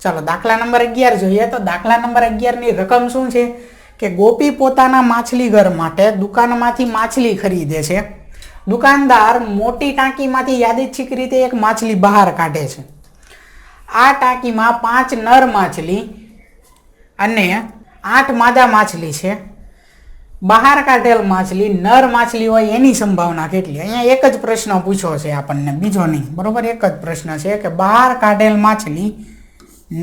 ચાલો દાખલા નંબર 11 જોઈએ. તો દાખલા નંબર 11 ની રકમ શું છે કે ગોપી પોતાના માછલીઘર માટે દુકાનમાંથી માછલી ખરીદે છે. દુકાનદાર મોટી ટાંકીમાંથી યાદચ્છિક રીતે એક માછલી બહાર કાઢે છે. આ ટાંકીમાં 5 નર માછલી અને 8 માદા માછલી છે. બહાર કાઢેલ માછલી નર માછલી હોય એની સંભાવના કેટલી? અહીંયા એક જ પ્રશ્ન પૂછ્યો છે આપણને, બીજો નહીં, બરોબર? એક જ પ્રશ્ન છે કે બહાર કાઢેલ માછલી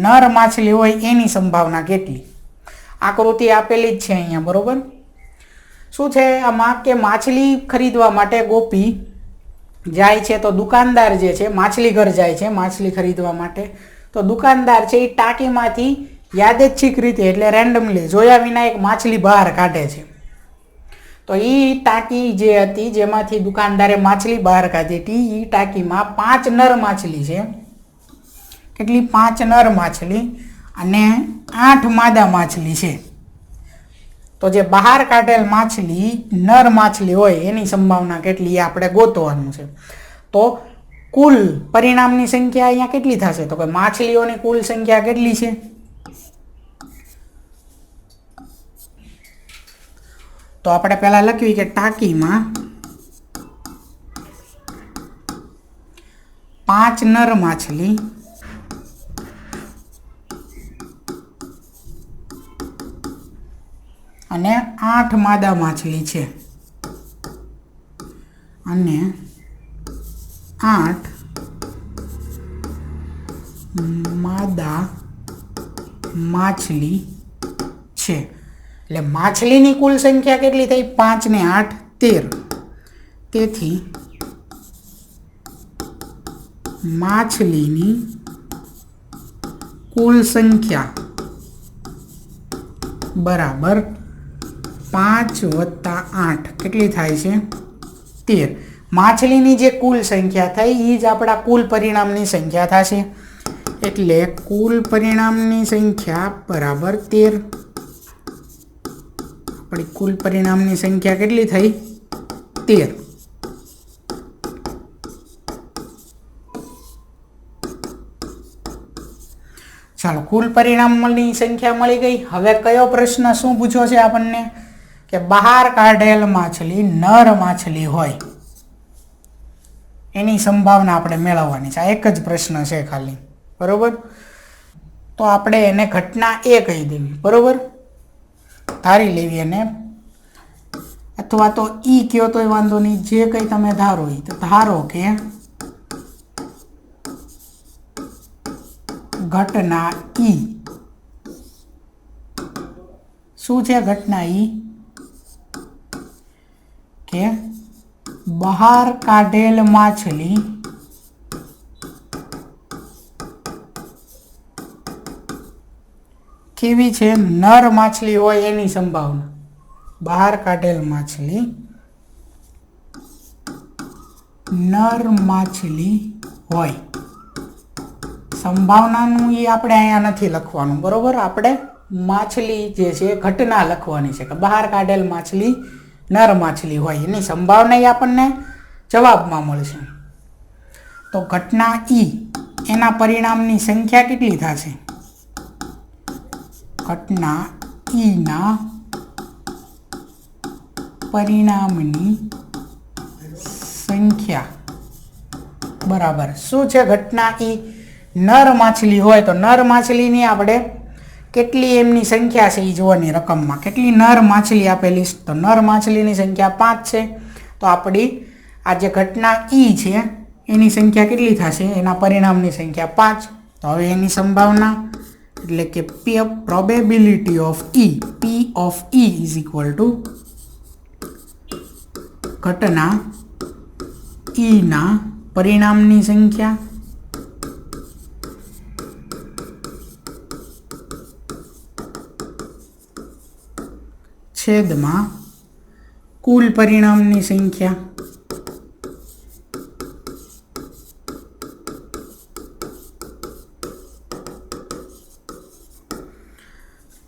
નર માછલી હોય એની સંભાવના કેટલી? આકૃતિ આપેલી જ છે અહીંયા, બરોબર? શું છે આમાં કે માછલી ખરીદવા માટે ગોપી જાય છે. તો દુકાનદાર જે છે માછલી ઘર જાય છે માછલી ખરીદવા માટે. તો દુકાનદાર છે એ ટાંકીમાંથી યાદચ્છિક રીતે એટલે રેન્ડમલી જોયા વિના એક માછલી બહાર કાઢે છે. તો એ ટાંકી જે હતી જેમાંથી દુકાનદારે માછલી બહાર કાઢી હતી એ ટાંકીમાં 5 નર માછલી છે. કેટલી? 5 નર માછલી અને 8 માદા માછલી છે. તો જે બહાર કાઢેલ માછલી નર માછલી હોય એની સંભાવના કેટલી એ આપણે ગોતવાનું છે. તો કુલ પરિણામની સંખ્યા અહીંયા કેટલી થશે? તો કે માછલીઓની કુલ સંખ્યા કેટલી છે? તો આપણે પહેલા લખવી કે ટાંકીમાં 5 નર માછલી અને 8 માદા માછલી છે અને 8 માદા માછલી છે. એટલે માછલીની કુલ સંખ્યા કેટલી થઈ? 5 ને 8 13. તેથી માછલીની કુલ સંખ્યા બરાબર 5 વત્તા 8 કેટલી થાય છે? 13. માછલીની જે કુલ સંખ્યા થઈ એ જ આપણા કુલ પરિણામની સંખ્યા થશે. એટલે કુલ પરિણામની સંખ્યા બરાબર 13. આપણી કુલ પરિણામની સંખ્યા કેટલી થઈ? 13. ચાલો, કુલ પરિણામની સંખ્યા મળી ગઈ. હવે કયો પ્રશ્ન શું પૂછ્યો છે આપણને કે બહાર કાઢેલ માછલી નર માછલી હોય એની સંભાવના આપણે મેળવવાની છે. આ એક જ પ્રશ્ન છે ખાલી, બરોબર? તો આપણે એને ઘટના એ કહી દેવી, બરોબર? ધારી લેવી એને, અથવા તો ઈ કયો તોય વાંધો નહીં, જે કંઈ તમે ધારો એ. તો ધારો કે ઘટના ઈ શું છે? ઘટના ઈ કે બહાર કાઢેલ માછલી કેવી છે? નર માછલી હોય એની સંભાવના. બહાર કાઢેલ માછલી નર માછલી હોય. સંભાવનાનું એ આપણે અહીંયા નથી લખવાનું, બરોબર? આપણે માછલી જે છે ઘટના લખવાની છે કે બહાર કાઢેલ માછલી નર માછલી હોય એની સંભાવના એ આપણને જવાબમાં મળશે. તો ઘટના ઈ એના પરિણામની સંખ્યા કેટલી થશે? ઘટના ઈના પરિણામની સંખ્યા બરાબર શું છે? ઘટના ઈ નર માછલી હોય તો નર માછલીની આપણે કેટલી એમની સંખ્યા છે એ જોવાની રકમમાં. કેટલી નર માછલી આપેલી? તો નર માછલીની સંખ્યા 5 છે. તો આપણી આ જે ઘટના ઈ છે એની સંખ્યા કેટલી થશે? એના પરિણામની સંખ્યા 5. તો હવે એની સંભાવના એટલે કે probability of E, P of E is equal to ઘટના ઈના પરિણામની સંખ્યા છેદમાં કુલ પરિણામની સંખ્યા.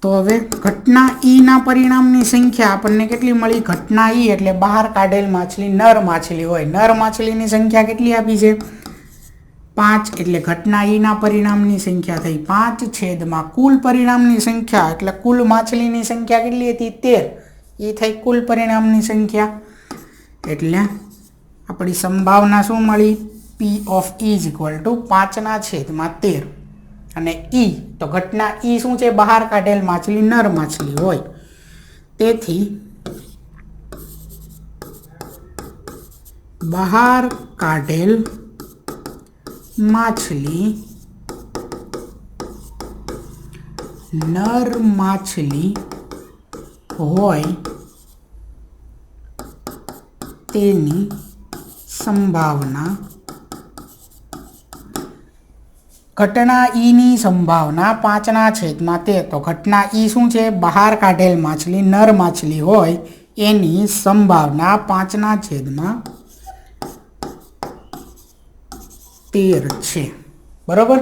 તો હવે ઘટના ઈના પરિણામની સંખ્યા આપણને કેટલી મળી? ઘટના ઈ એટલે બહાર કાઢેલ માછલી નર માછલી હોય. નર માછલીની સંખ્યા કેટલી આપી છે? 5 એટલે ઘટના ઈના પરિણામની સંખ્યા થઈ 5 છેદમાં કુલ પરિણામની સંખ્યા એટલે કુલ માછલીની સંખ્યા કેટલી હતી 13 એ થઈ કુલ પરિણામની સંખ્યા એટલે આપણી સંભાવના શું મળી P of E is equal to 5/13 અને E તો ઘટના E શું છે બહાર કાઢેલ માછલી નર માછલી હોય તેથી બહાર કાઢેલ માછલી નર માછલી હોય તેની સંભાવના ઘટના ઈની સંભાવના 5/13 તો ઘટના ઈ શું છે બહાર કાઢેલ માછલી નર માછલી હોય એની સંભાવના 5/13 છે બરોબર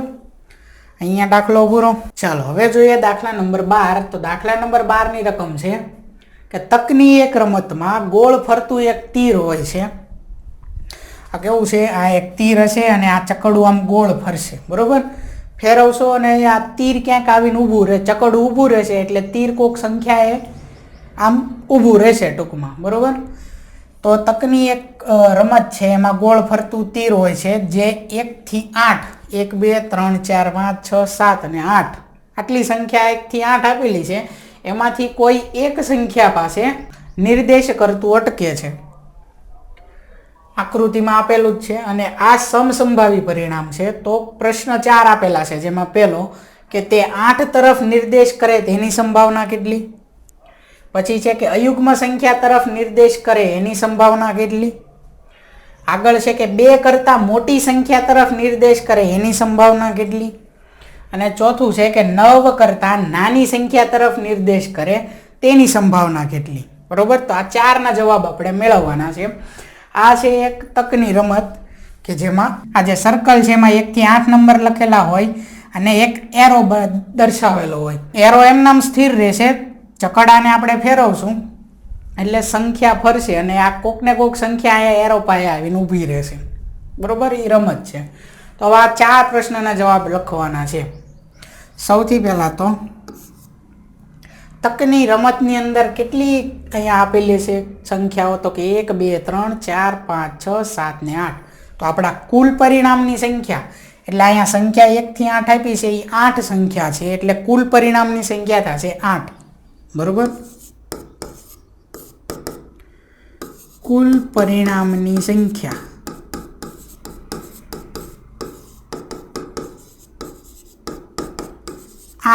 અહીંયા દાખલો પૂરો ચાલો હવે જોઈએ દાખલા નંબર 12 તો દાખલા નંબર 12 ની રકમ છે કે તકની એક રમતમાં ગોળ ફરતું એક તીર હોય છે આ કેવું છે આ એક તીર હશે અને આ ચકડું આમ ગોળ ફરશે બરોબર ફેરવશો અને આ તીર ક્યાંક આવીને ઊભું રહે ચકડું ઊભું રહેશે એટલે તીર કોઈક સંખ્યાએ આમ ઊભું રહેશે ટૂંકમાં બરોબર તો તકની એક રમત છે એમાં ગોળ ફરતું તીર હોય છે જે 1 થી 8 1 2 3 4 5 6 7 અને 8 આટલી સંખ્યા 1 થી 8 આપેલી છે એમાંથી કોઈ એક સંખ્યા પાસે નિર્દેશ કરતું અટકે છે આકૃતિમાં આપેલું જ છે અને આ સમસંભાવી પરિણામ છે તો પ્રશ્ન 4 આપેલા છે જેમાં પહેલો કે તે 8 તરફ નિર્દેશ કરે તેની સંભાવના કેટલી પછી છે કે અયુગ્મ સંખ્યા તરફ નિર્દેશ કરે એની સંભાવના કેટલી આગળ છે કે 2 કરતાં મોટી સંખ્યા તરફ નિર્દેશ કરે એની સંભાવના કેટલી અને ચોથું છે કે 9 કરતાં નાની સંખ્યા તરફ નિર્દેશ કરે તેની સંભાવના કેટલી બરોબર તો આ 4 ના જવાબ આપણે મેળવવાના છે આ છે એક તકની રમત કે જેમાં આ જે સર્કલ છે એમાં 1 થી 8 નંબર લખેલા હોય અને એક એરો દર્શાવેલો હોય એરો એમ નામ સ્થિર રહેશે ચકડાને આપણે ફેરવશું એટલે સંખ્યા ફરશે અને આ કોકને કોક સંખ્યા અહીંયા એરો પાસે આવીને ઊભી રહેશે બરોબર એ રમત છે તો હવે આ 4 પ્રશ્નના જવાબ લખવાના છે સૌથી પહેલાં તો તકની રમતની અંદર કેટલી અહીંયા આપેલી છે સંખ્યાઓ તો કે 1 2 3 4 5 6 7 ને 8 તો આપણા કુલ પરિણામની સંખ્યા એટલે અહીંયા સંખ્યા 1 થી 8 આપી છે એ 8 સંખ્યા છે એટલે કુલ પરિણામની સંખ્યા થશે 8 બરોબર કુલ પરિણામની સંખ્યા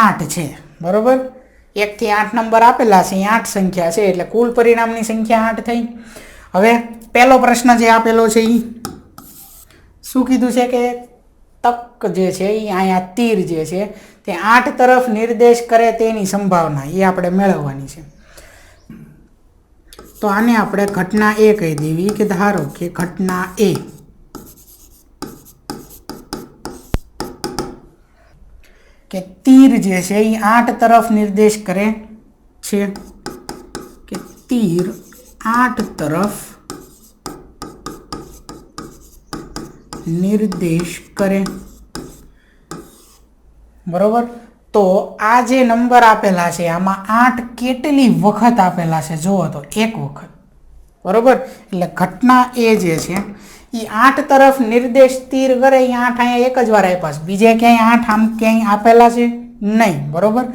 8 છે બરોબર 1 થી 8 નંબર આપેલા છે 8 સંખ્યા છે એટલે કુલ પરિણામની સંખ્યા 8 થઈ હવે પહેલો પ્રશ્ન જે આપેલો છે એ શું કીધું છે કે તક જે છે એ અહીંયા તીર જે છે તે 8 તરફ નિર્દેશ કરે તેની સંભાવના એ આપણે મેળવવાની છે તો આને આપણે ઘટના A કહી દેવી કે ધારો કે ઘટના A કે તીર જે છે એ 8 તરફ નિર્દેશ કરે છે કે તીર 8 તરફ નિર્દેશ કરે બરોબર તો આ જે નંબર આપેલા છે આમાં 8 કેટલી વખત આપેલા છે જુઓ તો એક વખત બરોબર એટલે ઘટના A જે છે એ 8 તરફ નિર્દેશ તીર કરે એ 8 અહીંયા એક જ વાર આપ્યા છે બીજે ક્યાંય 8 આમ ક્યાંય આપેલા છે નહીં બરોબર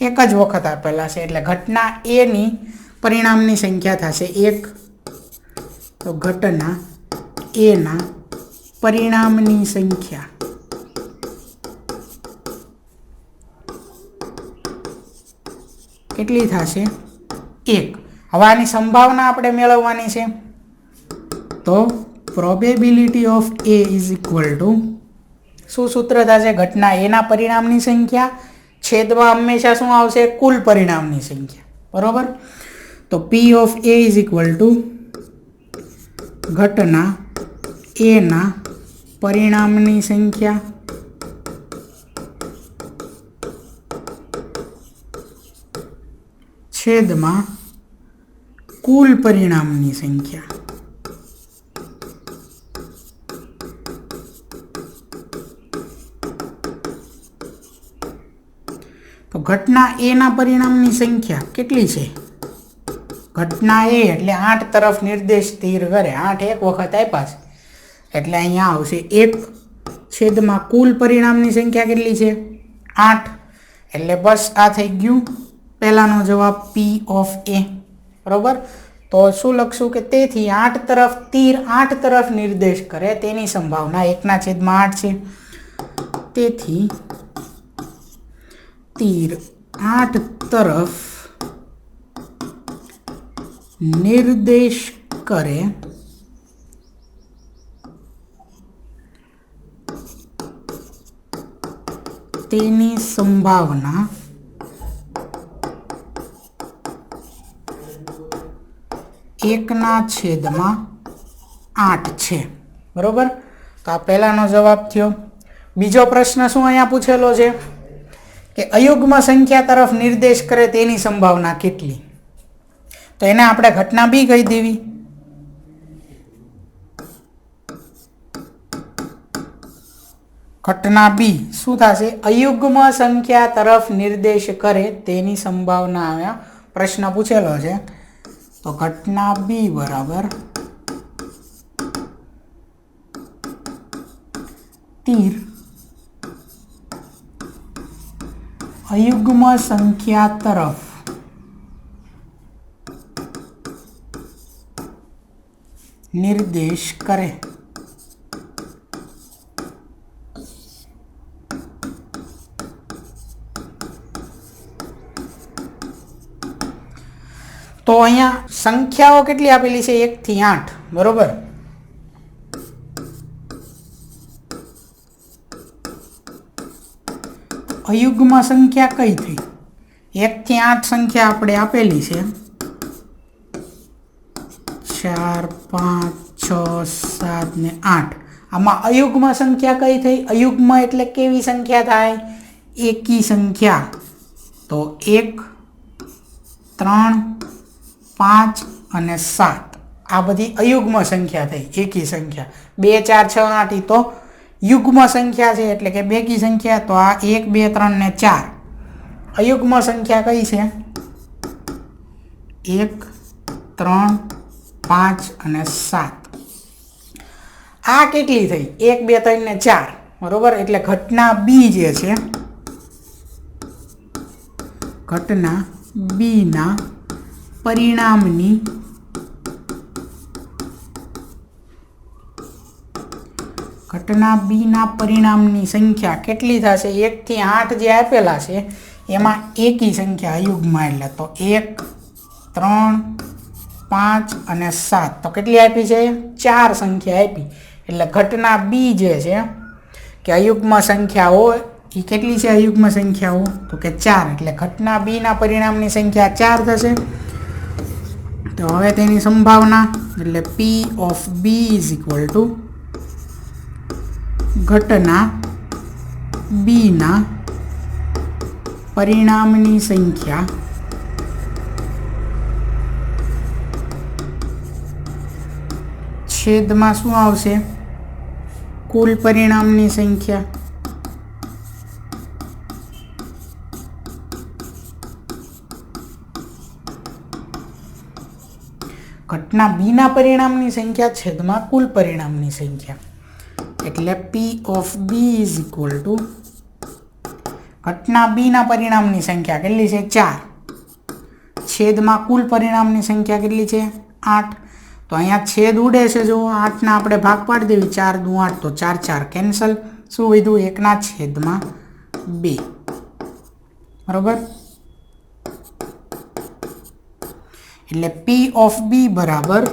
એક જ વખત આપેલા છે એટલે ઘટના A ની પરિણામની સંખ્યા થશે 1 તો ઘટના A ના પરિણામની સંખ્યા કેટલી થશે 1 હવે આની સંભાવના આપણે મેળવવાની છે તો probability of A is equal to શું સૂત્ર થશે ઘટના A ના પરિણામની સંખ્યા છેદમાં હંમેશા શું આવશે કુલ પરિણામની સંખ્યા બરોબર તો P of A is equal to ઘટના A ના પરિણામની સંખ્યા છેદમાં કુલ પરિણામની સંખ્યા तो घटना ए ना परिणामनी संख्या केटली छे? घटना ए एटले 8 तरफ निर्देश तीर करे। 8 एक वखत आप्या छे एटले अहींया आवशे 1 छेदमां कुल परिणामनी संख्या केटली छे? 8। एटले बस आ थई गयुं पहेलानो जवाब P ऑफ A। बरोबर। तो शुं लखशुं के तेथी 8 तरफ तीर 8 तरफ निर्देश करे तेनी संभावना 1/8 छे। तेथी तीर 8 तरफ निर्देश करे तेनी संभावना 1/8 छे। बरोबर। तो आ पहेलानो जवाब थयो। बीजो प्रश्न शुं अहींया पूछेलो छे के अयुग्म संख्या तरफ निर्देश करे तेनी संभावना केटली? तो एने आपणे घटना बी कही देवी। घटना बी शुं थशे? अयुग्म संख्या तरफ निर्देश करे तेनी संभावना आव्या प्रश्न पूछेलो छे। तो घटना बी बराबर तीर अयुग्म संख्या तरफ निर्देश करे। तो अहींया संख्याओ केटली आपेली छे? 1 થી 8। बरोबर। अयुग्म संख्या कई थी? 1 થી 8 संख्या आपणे आपेली छे 4 5 6 7 ने 8। आमां अयुग्म संख्या कई थई? अयुग्म एटले केवी संख्या थाय? एकी संख्या। तो 1 3 5 અને 7 आ बधी अयुग्म संख्या थई। एकी संख्या 2 4 6 8 ई तो युग्म संख्या छे एटले के बेकी संख्या। तो आ 1 2 3 ने 4 अयुग्म संख्या कई छे? 1 3 5 અને 7। आ केटली थई? 1 2 3 ने 4। बरोबर। एटले घटना बी जे छे घटना बी ना परिणामनी घटना बी ना परिणामनी संख्या केटली थशे? 1 થી 8 जे आपेला छे एमां एकी संख्या अयुग्म एटले तो 1 3 5 અને 7 तो केटली आपी छे? 4 संख्या आपी। एटले घटना बी जे छे के अयुग्म संख्या होय ई केटली छे? अयुग्म संख्या हो तो के 4। एटले घटना बी ना परिणामनी संख्या 4 थशे। तो हवे तेनी संभावना एटले P of B is equal to घटना बी ना परिणामनी संख्या छेदमां शुं आवशे? कुल परिणामनी संख्या। घटना बी ना परिणामनी संख्या छेदमां कुल परिणामनी संख्या एटले P of B is equal to घटना बी ना परिणामनी संख्या केटली छे? 4 छेदमां कुल परिणामनी संख्या केटली छे? 8। तो अहींया छेद उडे छे जो 8 ना आपणे भाग पाडी देवी 4 दू 8 तो 4 4 केन्सल। शुं वध्युं? 1 ना छेदमां 2। बरोबर। एटले P ऑफ B बराबर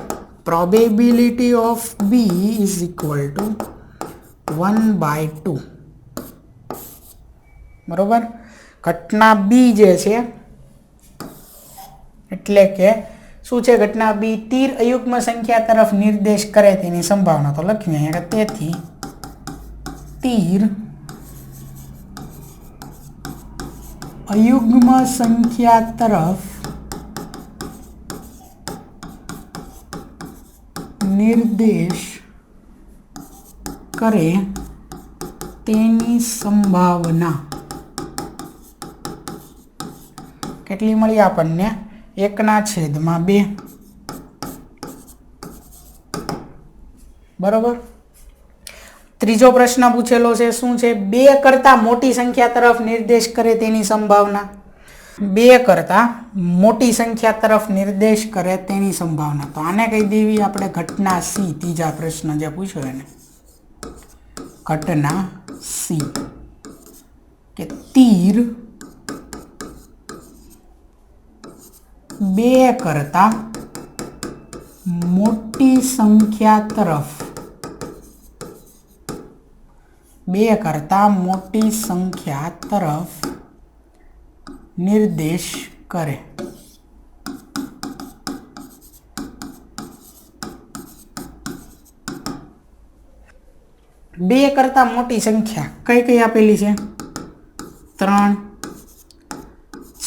probability of B is equal to 1/2। बरोबर। घटना बी जे छे एटले के शुं छे? घटना बी तीर अयुग्म संख्या तरफ निर्देश करे तेनी संभावना। तो लखीए अहींया तेथी तीर अयुग्म संख्या तरफ निर्देश करे तेनी संभावना કેટલી મળી આપણને 1/2 બરોબર। ત્રીજો પ્રશ્ન પૂછેલો છે શું છે 2 કરતાં મોટી સંખ્યા તરફ નિર્દેશ કરે તેની સંભાવના। 2 કરતાં મોટી સંખ્યા તરફ નિર્દેશ કરે તેની સંભાવના, તો આને કહી દેવી આપણે ઘટના સી। ત્રીજા પ્રશ્ન જે પૂછ્યો એને ઘટના સી કે તીર 2 કરતાં મોટી સંખ્યા તરફ 2 કરતાં મોટી સંખ્યા તરફ નિર્દેશ કરે। બે કરતાં મોટી સંખ્યા કઈ કઈ આપેલી છે? 3,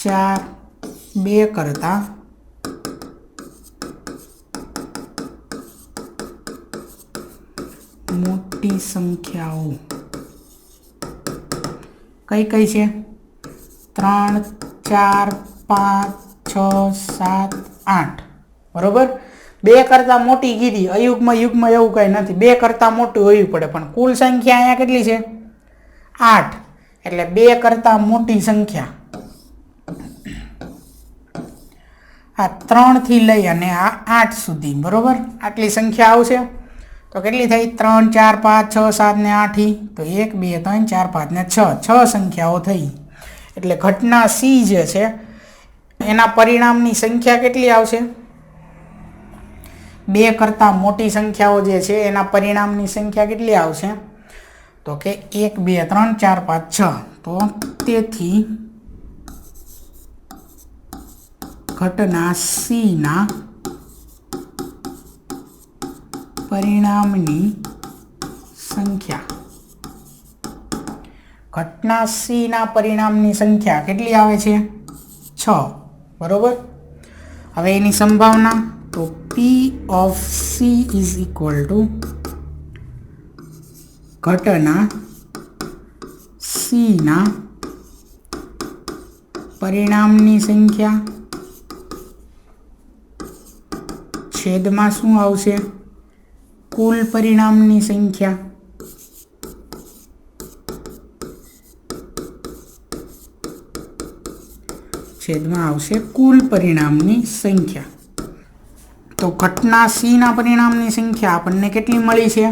4, 2 કરતાં મોટી સંખ્યાઓ કઈ કઈ છે? 3, 4, 5, 6, 7, 8 બરોબર। 2 કરતાં મોટી કીધી, અયુગ્મ યુગ્મ એવું કંઈ નથી, 2 કરતાં મોટું હોવી પડે, પણ કુલ સંખ્યા અહીંયા કેટલી છે? 8, એટલે 2 કરતાં મોટી સંખ્યા આ 3 થી લઈ અને આ 8 સુધી બરોબર, આટલી સંખ્યા આવશે। તો કેટલી થઈ? 3, 4, 5, 6, 7 ને 8 તો 1, 2, 3, 4, 5 ને 6 સંખ્યાઓ થઈ। એટલે ઘટના સી જે છે એના પરિણામની સંખ્યા કેટલી આવશે? 2 કરતાં મોટી સંખ્યાઓ જે છે એના પરિણામની સંખ્યા કેટલી આવશે? તો કે 1, 2, 3, 4, 5, 6 તો તેથી ઘટના સી ના પરિણામની સંખ્યા ઘટના સી ના પરિણામની સંખ્યા કેટલી આવે છે? 6 બરોબર। હવે એની સંભાવના તો P of C is equal to ઘટના સી ના પરિણામની સંખ્યા છેદમાં શું આવશે? કુલ પરિણામની સંખ્યા છેદમાં આવશે કુલ પરિણામની સંખ્યા। તો ઘટના સી ના પરિણામની સંખ્યા આપણને કેટલી મળી છે?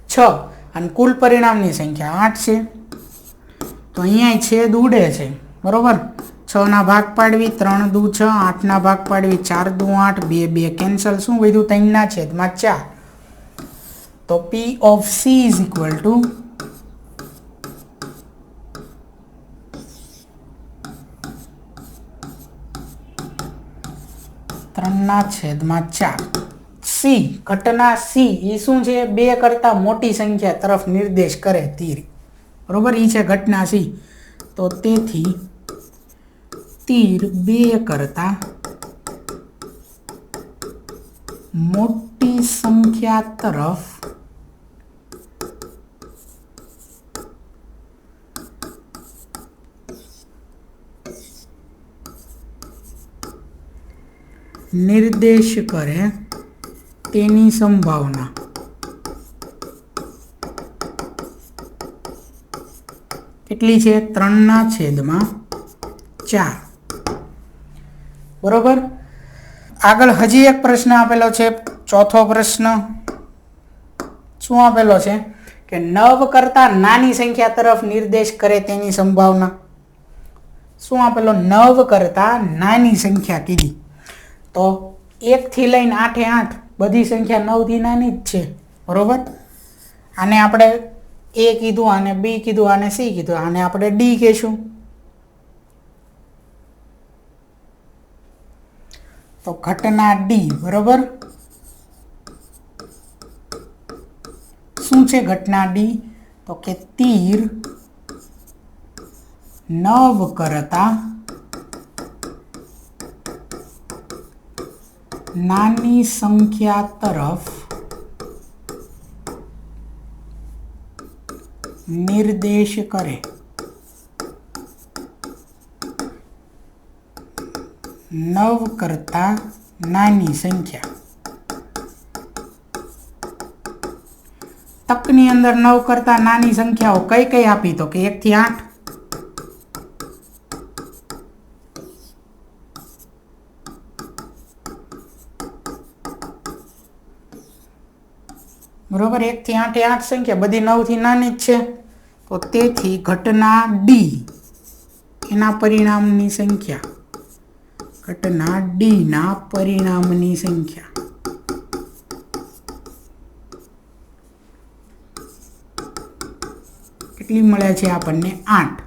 6 અને કુલ પરિણામની સંખ્યા 8 છે। તો અહીંયા છેદ ઉડે છે બરોબર। 6 ના ભાગ પાડવી 3 દુ 6, 8 ના ભાગ પાડવી 4 દુ 8, 2 2 કેન્સલ, શું વધ્યું? 3 ના છેદમાં 4। તો P of C is equal to 3/4। C ઘટના સી એ શું છે? 2 કરતાં મોટી સંખ્યા તરફ નિર્દેશ કરે તીર બરોબર, એ છે ઘટના સી। તો તેથી તીર 2 કરતાં મોટી સંખ્યા તરફ નિર્દેશ કરે તેની સંભાવના કેટલી છે? 3/4 બરોબર। આગળ હજી એક પ્રશ્ન આપેલો છે, ચોથો પ્રશ્ન શું આપેલો છે કે 9 કરતાં નાની સંખ્યા તરફ નિર્દેશ કરે તેની સંભાવના। શું આપેલો? 9 કરતાં નાની સંખ્યા કીધી, તો 1 થી લઈને 8 બધી સંખ્યા 9 થી નાની જ છે બરોબર। આને આપણે A કીધું, આને B કીધું, આને C કીધું, આને આપણે D કહીશું। તો ઘટના ડી બરોબર, શું છે ઘટના ડી? તો કે તીર 9 કરતાં નાની સંખ્યા તરફ નિર્દેશ કરે। 9 કરતા નાની સંખ્યા. તકની અંદર 9 કરતા નાની સંખ્યાઓ કઈ કઈ આપી? તો કે 1 થી 8. બરોબર, 1 થી 8 એ 8 સંખ્યા, બધી 9 થી નાની જ છે. તો તેથી ઘટના ડી એના પરિણામની સંખ્યા, ઘટના ડી ના પરિણામની સંખ્યા કેટલી મળે છે આપણને? 8.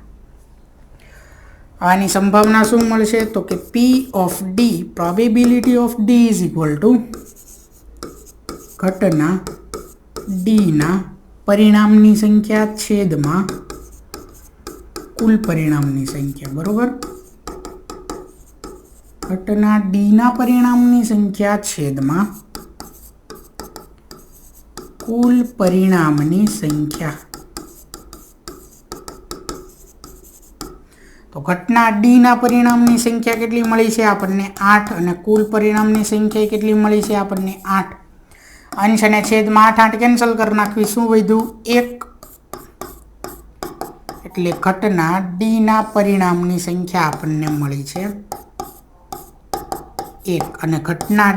આની સંભાવના શું મળશે? તો કે P of D, probability of D is equal to ઘટના D ના પરિણામની સંખ્યા છેદમાં કુલ પરિણામની સંખ્યા. બરોબર, ઘટના D ના પરિણામની સંખ્યા છેદમાં કુલ પરિણામની સંખ્યા. તો ઘટના D ના પરિણામની સંખ્યા કેટલી મળી છે આપણને? 8. અને કુલ પરિણામની સંખ્યા કેટલી મળી છે આપણને? 8. અંશ અને છેદમાં 8 8 કેન્સલ કરી નાખવી. શું વધ્યું? 1. એટલે ઘટના D ના પરિણામની સંખ્યા આપણને મળી છે 1. અને ઘટના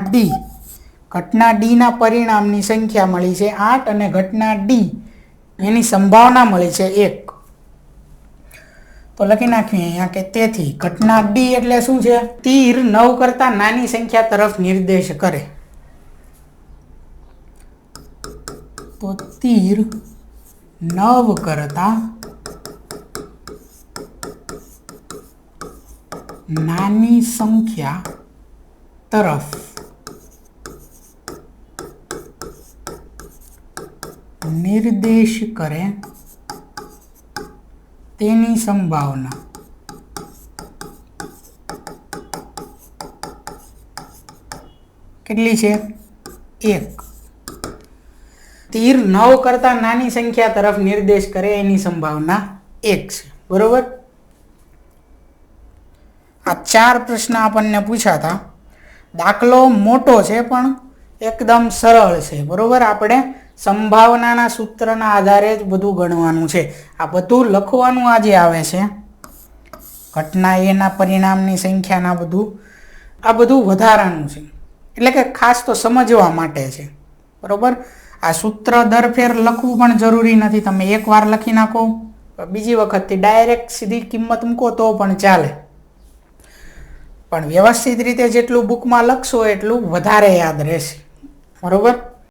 D ના પરિણામની સંખ્યા મળી છે 8. અને ઘટના D એની સંભાવના મળી છે 1. તો લખી નાખીએ અહીંયા કે તેથી ઘટના D એટલે શું છે? તીર 9 કરતા નાની સંખ્યા તરફ નિર્દેશ કરે. તો તીર 9 કરતા નાની સંખ્યા તરફ નિર્દેશ કરે તેની સંભાવના કેટલી છે? 1. તીર 9 કરતા નાની સંખ્યા તરફ નિર્દેશ કરે એની સંભાવના 1 છે. બરોબર, આ 4 પ્રશ્ન આપણને પૂછાતા. દાખલો મોટો છે પણ એકદમ સરળ છે. બરોબર, આપણે સંભાવનાના સૂત્રના આધારે જ બધું ગણવાનું છે. આ બધું લખવાનું આજે આવે છે. ઘટના એના પરિણામની સંખ્યાના આ બધું વધારાનું છે. એટલે કે ખાસ તો સમજવા માટે છે. બરોબર, આ સૂત્ર દર ફેર લખવું પણ જરૂરી નથી. તમે એકવાર લખી નાખો, બીજી વખતથી ડાયરેક્ટ સીધી કિંમત મૂકો તો પણ ચાલે. પણ વ્યવસ્થિત રીતે જેટલું બુકમાં લખશો એટલું વધારે યાદ રહેશે. બરોબર.